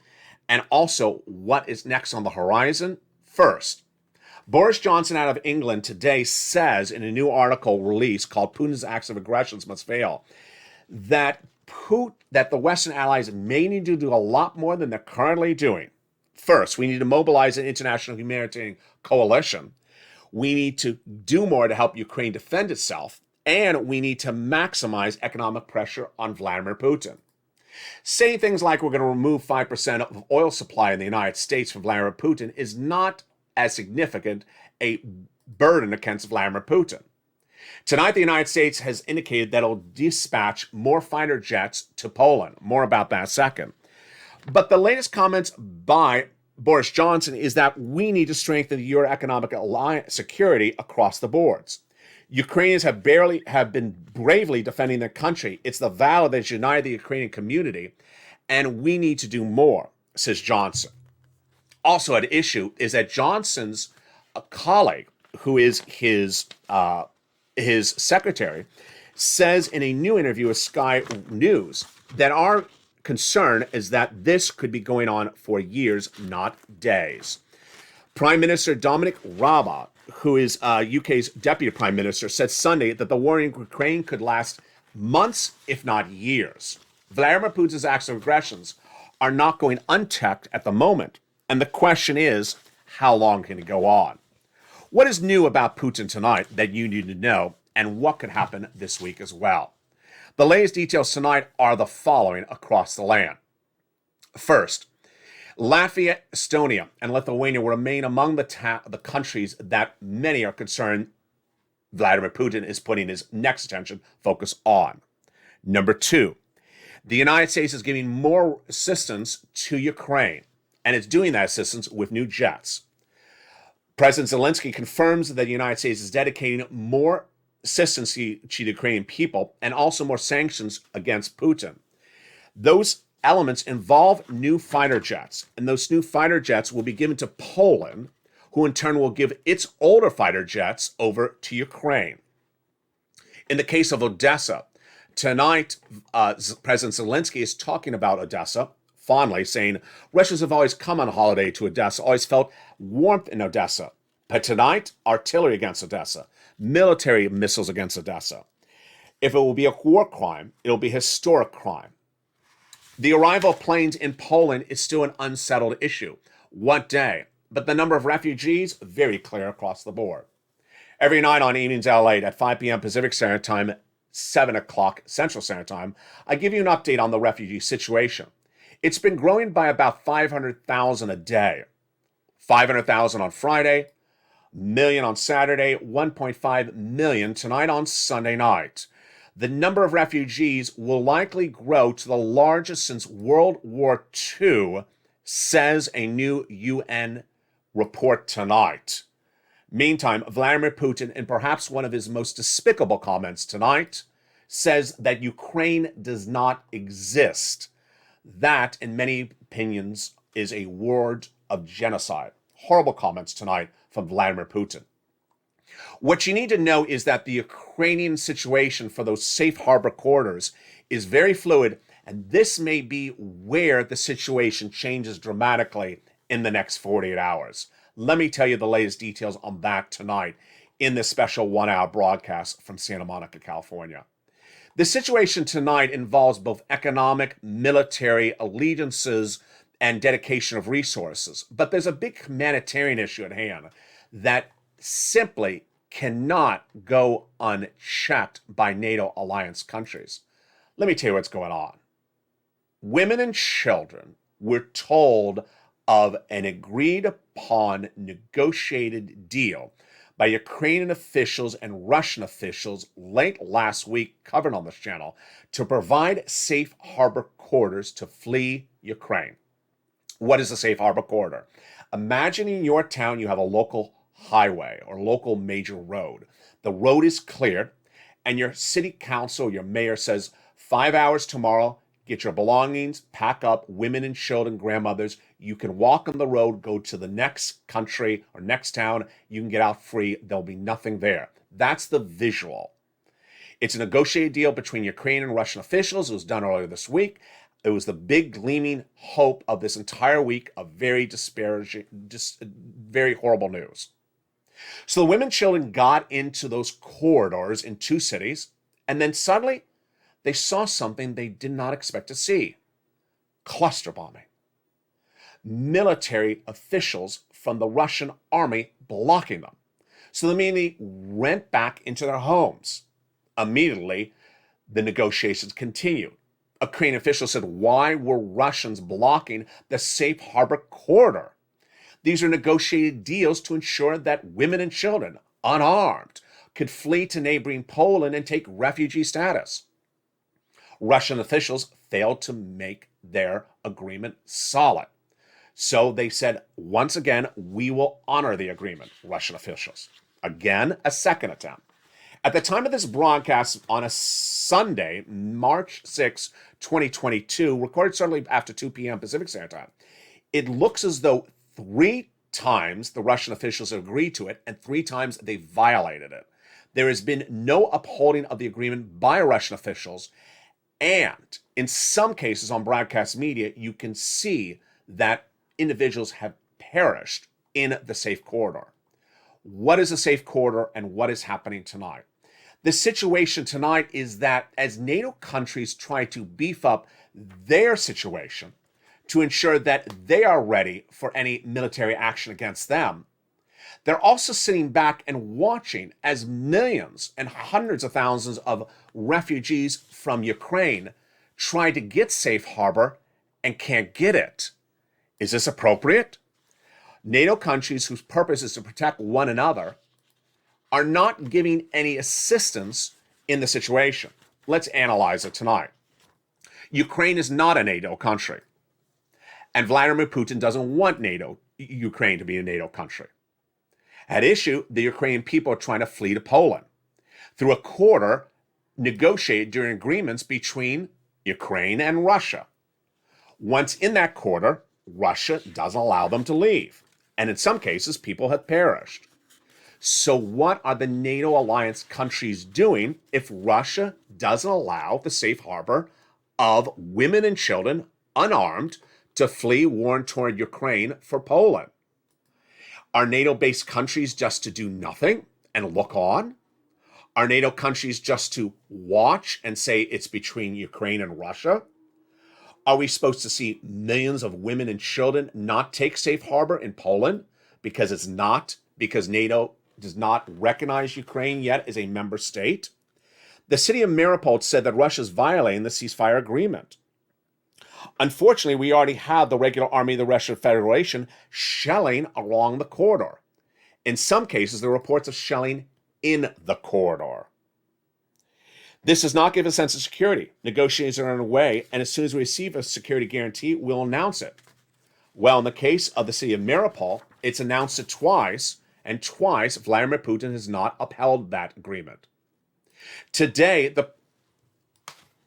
And also, what is next on the horizon? First, Boris Johnson out of England today says in a new article released called Putin's Acts of Aggressions Must Fail, that the Western allies may need to do a lot more than they're currently doing. First, we need to mobilize an international humanitarian coalition. We need to do more to help Ukraine defend itself, and we need to maximize economic pressure on Vladimir Putin. Saying things like we're going to remove 5% of oil supply in the United States from Vladimir Putin is not as significant a burden against Vladimir Putin. Tonight, the United States has indicated that it'll dispatch more fighter jets to Poland. More about that in a second. But the latest comments by Boris Johnson is that we need to strengthen your economic security across the boards. Ukrainians have been bravely defending their country. It's the valor that has united the Ukrainian community, and we need to do more, says Johnson. Also at issue is that Johnson's colleague, who is his secretary, says in a new interview with Sky News that our concern is that this could be going on for years, not days. Prime Minister Dominic Raab, who is UK's deputy prime minister, said Sunday that the war in Ukraine could last months, if not years. Vladimir Putin's acts of aggressions are not going unchecked at the moment. And the question is, how long can it go on? What is new about Putin tonight that you need to know, and what could happen this week as well? The latest details tonight are the following across the land. First, Latvia, Estonia, and Lithuania will remain among the countries that many are concerned Vladimir Putin is putting his next attention focus on. Number two, the United States is giving more assistance to Ukraine, and it's doing that assistance with new jets. President Zelensky confirms that the United States is dedicating more assistance to the Ukrainian people and also more sanctions against Putin. Those elements involve new fighter jets, and those new fighter jets will be given to Poland, who in turn will give its older fighter jets over to Ukraine. In the case of Odessa, tonight, President Zelensky is talking about Odessa fondly, saying, Russians have always come on holiday to Odessa, always felt warmth in Odessa. But tonight, artillery against Odessa, military missiles against Odessa. If it will be a war crime, it'll be a historic crime. The arrival of planes in Poland is still an unsettled issue. What day? But the number of refugees, very clear across the board. Every night on Evenings LALATE at 5 p.m. Pacific Standard Time, 7 o'clock Central Standard Time, I give you an update on the refugee situation. It's been growing by about 500,000 a day. 500,000 on Friday, million on Saturday, 1.5 million tonight on Sunday night. The number of refugees will likely grow to the largest since World War II, says a new UN report tonight. Meantime, Vladimir Putin, in perhaps one of his most despicable comments tonight, says that Ukraine does not exist. That, in many opinions, is a word of genocide. Horrible comments tonight from Vladimir Putin. What you need to know is that the Ukrainian situation for those safe harbor corridors is very fluid, and this may be where the situation changes dramatically in the next 48 hours. Let me tell you the latest details on that tonight in this special 1-hour broadcast from Santa Monica, California. The situation tonight involves both economic, military allegiances, and dedication of resources. But there's a big humanitarian issue at hand that simply cannot go unchecked by NATO alliance countries. Let me tell you what's going on. Women and children were told of an agreed upon negotiated deal by Ukrainian officials and Russian officials late last week, covered on this channel, to provide safe harbor corridors to flee Ukraine. What is a safe harbor corridor? Imagine in your town you have a local highway or local major road. The road is cleared, and your city council, your mayor says, 5 hours tomorrow, get your belongings, pack up, women and children, grandmothers. You can walk on the road, go to the next country or next town. You can get out free. There'll be nothing there. That's the visual. It's a negotiated deal between Ukrainian and Russian officials. It was done earlier this week. It was the big gleaming hope of this entire week of very disparaging, very horrible news. So the women and children got into those corridors in two cities, and then suddenly they saw something they did not expect to see. Cluster bombing. Military officials from the Russian army blocking them. So they immediately went back into their homes. Immediately, the negotiations continued. A Ukrainian official said, why were Russians blocking the safe harbor corridor? These are negotiated deals to ensure that women and children, unarmed, could flee to neighboring Poland and take refugee status. Russian officials failed to make their agreement solid. So they said, once again, we will honor the agreement, Russian officials. Again, a second attempt. At the time of this broadcast on a Sunday, March 6, 2022, recorded certainly after 2 p.m. Pacific Standard Time, it looks as though 3 times the Russian officials have agreed to it and 3 times they violated it. There has been no upholding of the agreement by Russian officials, and in some cases on broadcast media, you can see that individuals have perished in the safe corridor. What is a safe corridor and what is happening tonight? The situation tonight is that as NATO countries try to beef up their situation to ensure that they are ready for any military action against them, they're also sitting back and watching as millions and hundreds of thousands of refugees from Ukraine try to get safe harbor and can't get it. Is this appropriate? NATO countries whose purpose is to protect one another are not giving any assistance in the situation. Let's analyze it tonight. Ukraine is not a NATO country, and Vladimir Putin doesn't want Ukraine to be a NATO country. At issue, the Ukrainian people are trying to flee to Poland through a corridor negotiated during agreements between Ukraine and Russia. Once in that corridor, Russia doesn't allow them to leave, and in some cases, people have perished. So what are the NATO alliance countries doing if Russia doesn't allow the safe harbor of women and children unarmed to flee war-torn Ukraine for Poland? Are NATO-based countries just to do nothing and look on? Are NATO countries just to watch and say it's between Ukraine and Russia? Are we supposed to see millions of women and children not take safe harbor in Poland because NATO does not recognize Ukraine yet as a member state? The city of Mariupol said that Russia is violating the ceasefire agreement. Unfortunately, we already have the regular army of the Russian Federation shelling along the corridor. In some cases, there are reports of shelling in the corridor. This does not give a sense of security. Negotiations are underway, and as soon as we receive a security guarantee, we'll announce it. Well, in the case of the city of Mariupol, it's announced it twice, and twice Vladimir Putin has not upheld that agreement. Today, the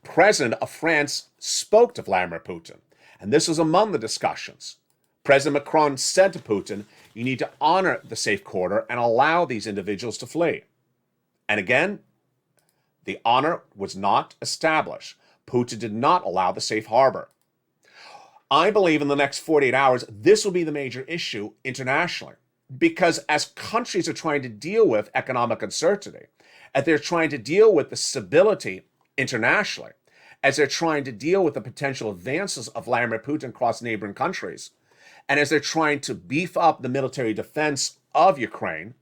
president of France spoke to Vladimir Putin, and this was among the discussions. President Macron said to Putin, you need to honor the safe corridor and allow these individuals to flee. And again, the honor was not established. Putin did not allow the safe harbor. I believe in the next 48 hours, this will be the major issue internationally, because as countries are trying to deal with economic uncertainty, as they're trying to deal with the stability internationally, as they're trying to deal with the potential advances of Vladimir Putin across neighboring countries, and as they're trying to beef up the military defense of Ukraine,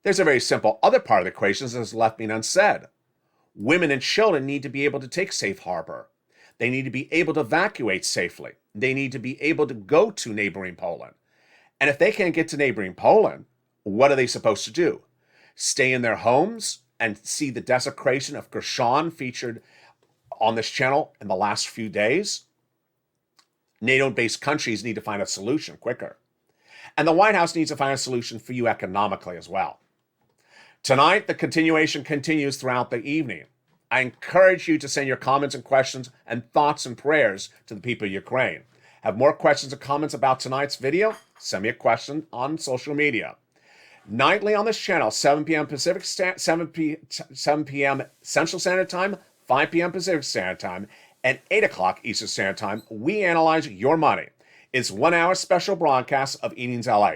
there's a very simple other part of the equation that is left being unsaid. Women and children need to be able to take safe harbor. They need to be able to evacuate safely. They need to be able to go to neighboring Poland. And if they can't get to neighboring Poland, what are they supposed to do? Stay in their homes and see the desecration of Gershon featured on this channel in the last few days? NATO-based countries need to find a solution quicker. And the White House needs to find a solution for you economically as well. Tonight, the continuation continues throughout the evening. I encourage you to send your comments and questions and thoughts and prayers to the people of Ukraine. Have more questions or comments about tonight's video? Send me a question on social media. Nightly on this channel, 7 p.m. Pacific, 7 p.m. Central Standard Time, 5 p.m. Pacific Standard Time, and 8 o'clock Eastern Standard Time, we analyze your money. It's 1 hour special broadcast of Evenings LA,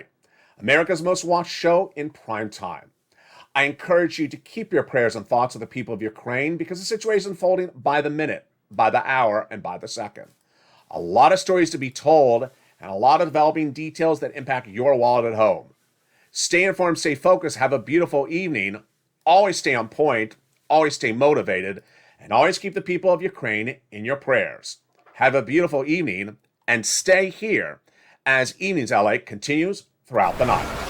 America's most watched show in prime time. I encourage you to keep your prayers and thoughts of the people of Ukraine because the situation is unfolding by the minute, by the hour, and by the second. A lot of stories to be told and a lot of developing details that impact your wallet at home. Stay informed, stay focused, have a beautiful evening. Always stay on point, always stay motivated, and always keep the people of Ukraine in your prayers. Have a beautiful evening and stay here as Evenings LA continues throughout the night.